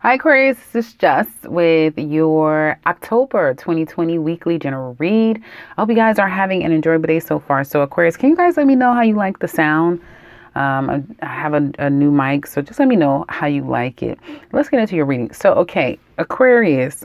Hi, Aquarius. This is Jess with your October 2020 weekly general read. I hope you guys are having an enjoyable day so far. So, Aquarius, can you guys let me know how you like the sound? I have a new mic, so just let me know how you like it. Let's get into your reading. So, okay, Aquarius,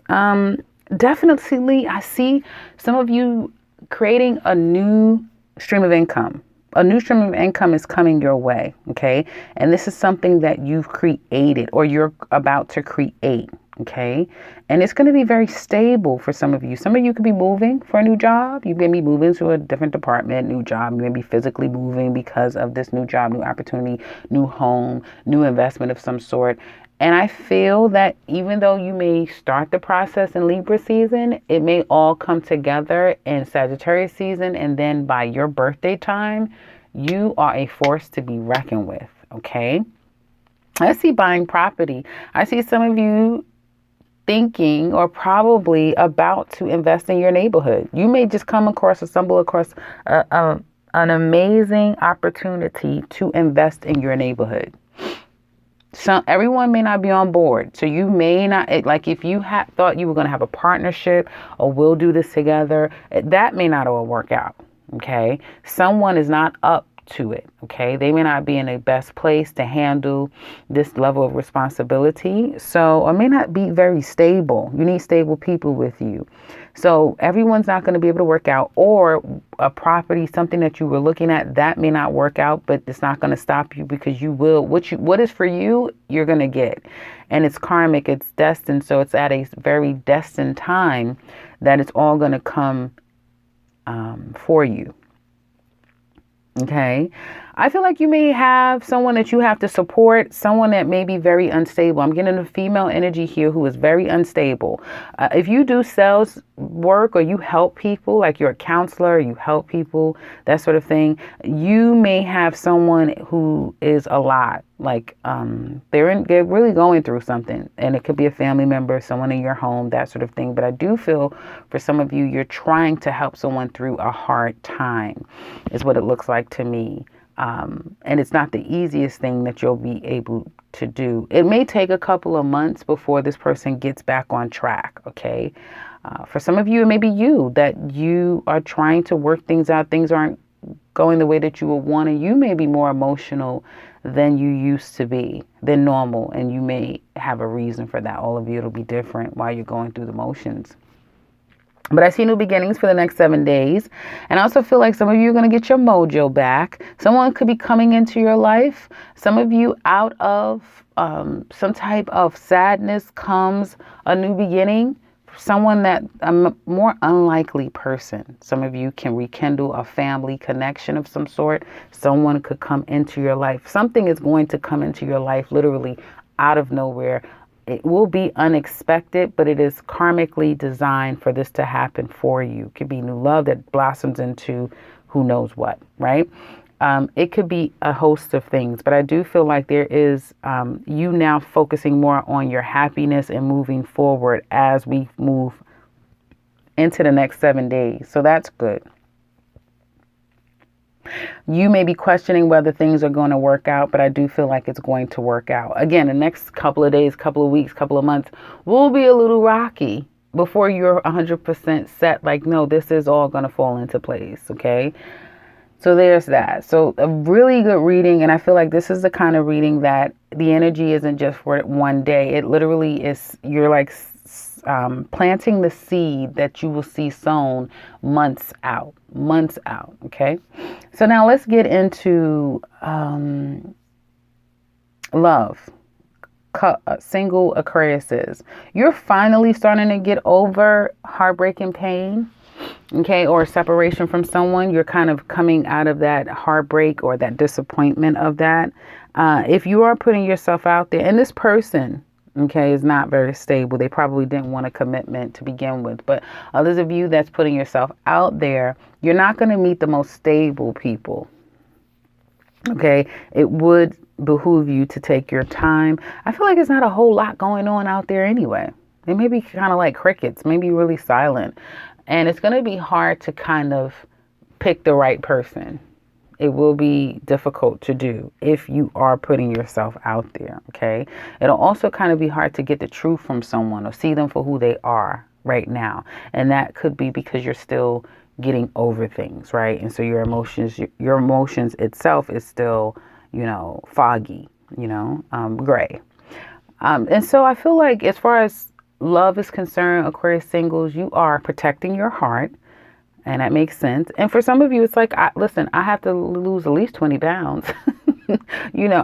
definitely, I see some of you creating a new stream of income. A new stream of income is coming your way, okay? And this is something that you've created or you're about to create, okay? And it's going to be very stable for some of you. Some of you could be moving for a new job. You may be moving to a different department, new job. You may be physically moving because of this new job, new opportunity, new home, new investment of some sort. And I feel that even though you may start the process in Libra season, it may all come together in Sagittarius season. And then by your birthday time, you are a force to be reckoned with. Okay. I see buying property. I see some of you thinking or probably about to invest in your neighborhood. You may just come across or stumble across an amazing opportunity to invest in your neighborhood. Everyone may not be on board, so you may not, like if you thought you were going to have a partnership or we'll do this together, that may not all work out. Okay, someone is not up to it. Okay, they may not be in the best place to handle this level of responsibility, so or may not be very stable. You need stable people with you. So everyone's not going to be able to work out, or a property, something that you were looking at, that may not work out, but it's not going to stop you because you will, what is for you, you're going to get. And it's karmic, it's destined. So it's at a very destined time that it's all going to come for you. Okay. I feel like you may have someone that you have to support, someone that may be very unstable. I'm getting a female energy here who is very unstable. If you do sales work or you help people, like you're a counselor, you help people, that sort of thing, you may have someone who is a lot. Like they're really going through something, and it could be a family member, someone in your home, that sort of thing. But I do feel for some of you, you're trying to help someone through a hard time, is what it looks like to me. And it's not the easiest thing that you'll be able to do. It may take a couple of months before this person gets back on track, okay? For some of you, it may be you that you are trying to work things out. Things aren't going the way that you would want, and you may be more emotional than you used to be, than normal, and you may have a reason for that. All of you, it'll be different while you're going through the motions. But I see new beginnings for the next 7 days. And I also feel like some of you are going to get your mojo back. Someone could be coming into your life. Some of you, out of some type of sadness comes a new beginning. Someone that a more unlikely person. Some of you can rekindle a family connection of some sort. Someone could come into your life. Something is going to come into your life literally out of nowhere. It will be unexpected, but it is karmically designed for this to happen for you. It could be new love that blossoms into who knows what, right? It could be a host of things, but I do feel like there is you now focusing more on your happiness and moving forward as we move into the next 7 days. So that's good. You may be questioning whether things are going to work out, but I do feel like it's going to work out. Again, the next couple of days, couple of weeks, couple of months will be a little rocky before you're 100% set. Like, no, this is all going to fall into place. Okay. So there's that. So a really good reading. And I feel like this is the kind of reading that the energy isn't just for one day. It literally is, you're like planting the seed that you will see sown months out. Okay. So now let's get into love. Single Aquariuses. You're finally starting to get over heartbreak and pain. Okay, or separation from someone. You're kind of coming out of that heartbreak or that disappointment of that. If you are putting yourself out there, and this person, okay, is not very stable. They probably didn't want a commitment to begin with. But others of you that's putting yourself out there, you're not going to meet the most stable people. Okay, it would behoove you to take your time. I feel like there's not a whole lot going on out there anyway. They may be kind of like crickets, maybe really silent. And it's going to be hard to kind of pick the right person. It will be difficult to do if you are putting yourself out there, okay? It'll also kind of be hard to get the truth from someone or see them for who they are right now. And that could be because you're still getting over things, right? And so your emotions itself is still, foggy, gray. And so I feel like as far as love is concerned, Aquarius singles, you are protecting your heart. And that makes sense. And for some of you, it's like, listen, I have to lose at least 20 pounds.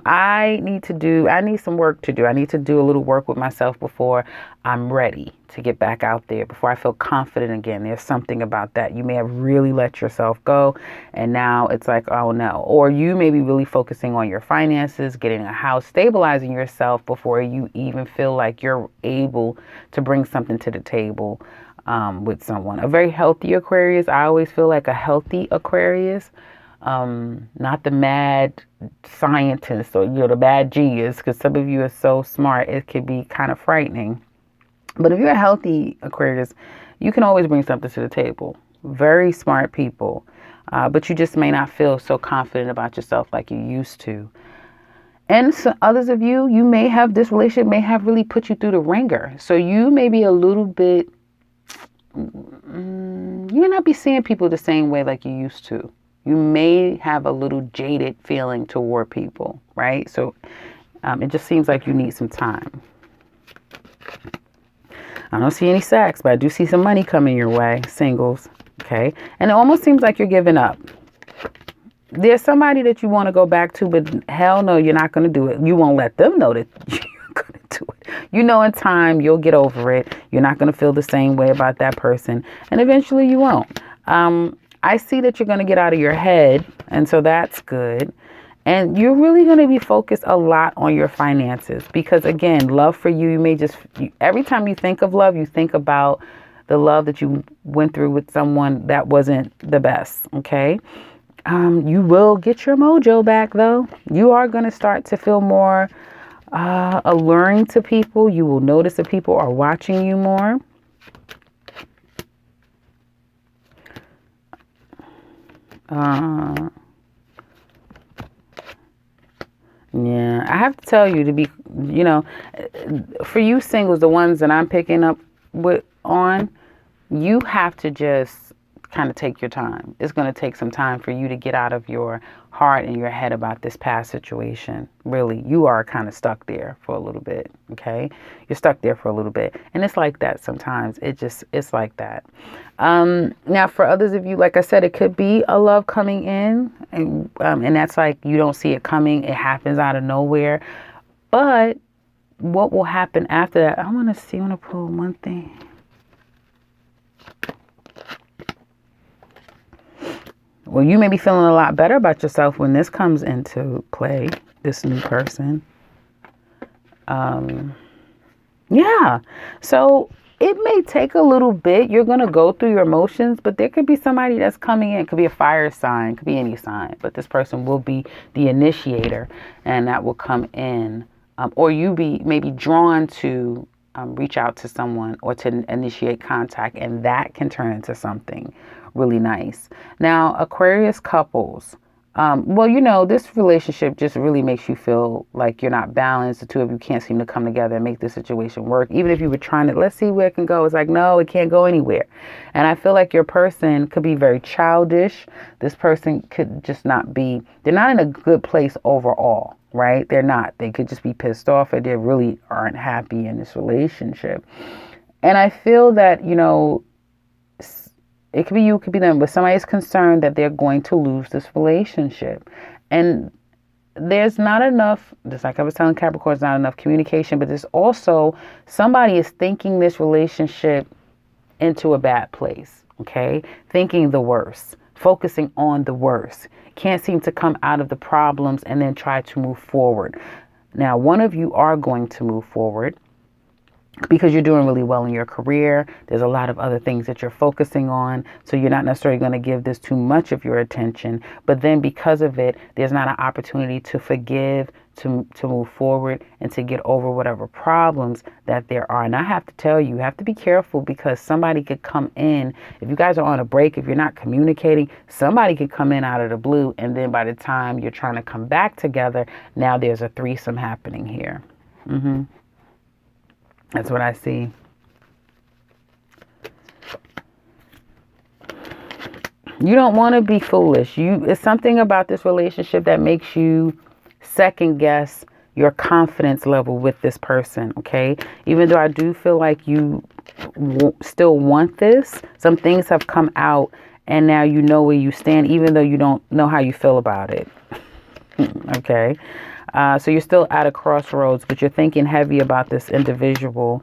I need some work to do. I need to do a little work with myself before I'm ready to get back out there, before I feel confident again. There's something about that. You may have really let yourself go, and now it's like, oh no. Or you may be really focusing on your finances, getting a house, stabilizing yourself before you even feel like you're able to bring something to the table. With someone. A very healthy Aquarius, I always feel like a healthy Aquarius, not the mad scientist or, the bad genius, because some of you are so smart, it can be kind of frightening. But if you're a healthy Aquarius, you can always bring something to the table. Very smart people, but you just may not feel so confident about yourself like you used to. And so others of you may have, this relationship may have really put you through the ringer. So you may be a little bit, you may not be seeing people the same way like you used to. You may have a little jaded feeling toward people, right? So it just seems like you need some time. I don't see any sex, but I do see some money coming your way, singles, okay? And it almost seems like you're giving up. There's somebody that you want to go back to, but hell no, you're not going to do it. You won't let them know that you're going to do it. In time, you'll get over it. You're not going to feel the same way about that person. And eventually you won't. I see that you're going to get out of your head. And so that's good. And you're really going to be focused a lot on your finances. Because again, love for you, every time you think of love, you think about the love that you went through with someone that wasn't the best. Okay. You will get your mojo back though. You are going to start to feel more alluring to people. You will notice that people are watching you more. Yeah, I have to tell you to be, for you singles, the ones that I'm picking up on, you have to just kind of take your time. It's going to take some time for you to get out of your heart and your head about this past situation. Really, you are kind of stuck there for a little bit, okay? You're stuck there for a little bit. And it's like that sometimes. It's like that. Now, for others of you, like I said, it could be a love coming in. And that's like you don't see it coming. It happens out of nowhere. But what will happen after that? I want to pull one thing. Well, you may be feeling a lot better about yourself when this comes into play, this new person. Yeah. So it may take a little bit. You're going to go through your emotions, but there could be somebody that's coming in. It could be a fire sign. It could be any sign. But this person will be the initiator, and that will come in. Or you may be drawn to reach out to someone or to initiate contact, and that can turn into something really nice. Now, Aquarius couples, this relationship just really makes you feel like you're not balanced. The two of you can't seem to come together and make the situation work. Even if you were trying to, let's see where it can go. It's like, no, it can't go anywhere. And I feel like your person could be very childish. This person could just they're not in a good place overall, right? They're not. They could just be pissed off, or they really aren't happy in this relationship. And I feel that, it could be you, it could be them, but somebody's concerned that they're going to lose this relationship. And there's not enough, just like I was telling Capricorn, there's not enough communication, but there's also somebody is thinking this relationship into a bad place, okay? Thinking the worst, focusing on the worst. Can't seem to come out of the problems and then try to move forward. Now, one of you are going to move forward, because you're doing really well in your career. There's a lot of other things that you're focusing on. So you're not necessarily going to give this too much of your attention. But then because of it, there's not an opportunity to forgive, to move forward and to get over whatever problems that there are. And I have to tell you, you have to be careful, because somebody could come in. If you guys are on a break, if you're not communicating, somebody could come in out of the blue, and then by the time you're trying to come back together, now there's a threesome happening here. That's what I see. You don't want to be foolish. It's something about this relationship that makes you second guess your confidence level with this person, okay? Even though I do feel like you still want this, some things have come out and now you know where you stand, even though you don't know how you feel about it. Okay? So you're still at a crossroads, but you're thinking heavy about this individual.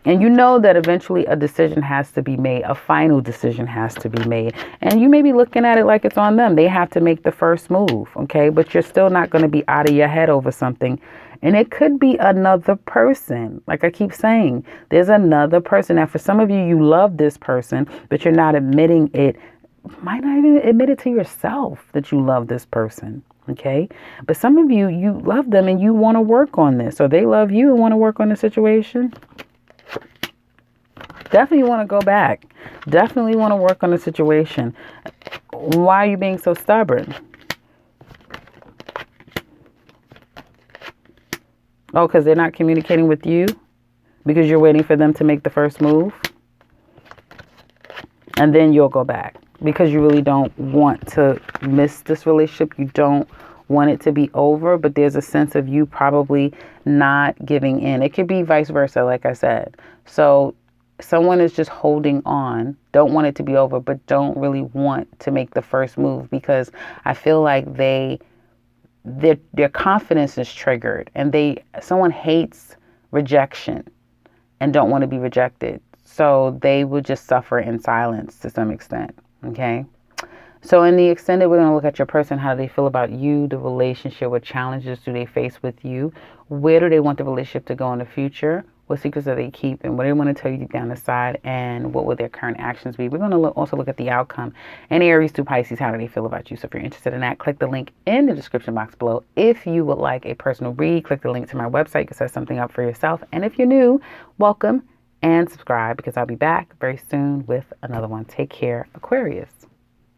And you know that eventually a decision has to be made. A final decision has to be made. And you may be looking at it like it's on them. They have to make the first move, okay? But you're still not going to be out of your head over something. And it could be another person. Like I keep saying, there's another person. Now, for some of you, you love this person, but you're not admitting it. Might not even admit it to yourself that you love this person. Okay. But some of you, you love them and you want to work on this. Or they love you and want to work on the situation. Definitely want to go back. Definitely want to work on the situation. Why are you being so stubborn? Oh, because they're not communicating with you? Because you're waiting for them to make the first move? And then you'll go back. Because you really don't want to miss this relationship. You don't want it to be over. But there's a sense of you probably not giving in. It could be vice versa, like I said. So someone is just holding on, don't want it to be over, but don't really want to make the first move, because I feel like their confidence is triggered, and someone hates rejection and don't want to be rejected. So they will just suffer in silence to some extent. Okay. So in the extended, we're going to look at your person. How do they feel about you, the relationship? What challenges do they face with you? Where do they want the relationship to go in the future? What secrets do they keep? And what do they want to tell you deep down inside? And what will their current actions be? We're going to also look at the outcome. And Aries to Pisces, how do they feel about you? So if you're interested in that, click the link in the description box below. If you would like a personal read, click the link to my website to set something up for yourself. And if you're new, welcome and subscribe, because I'll be back very soon with another one. Take care, Aquarius.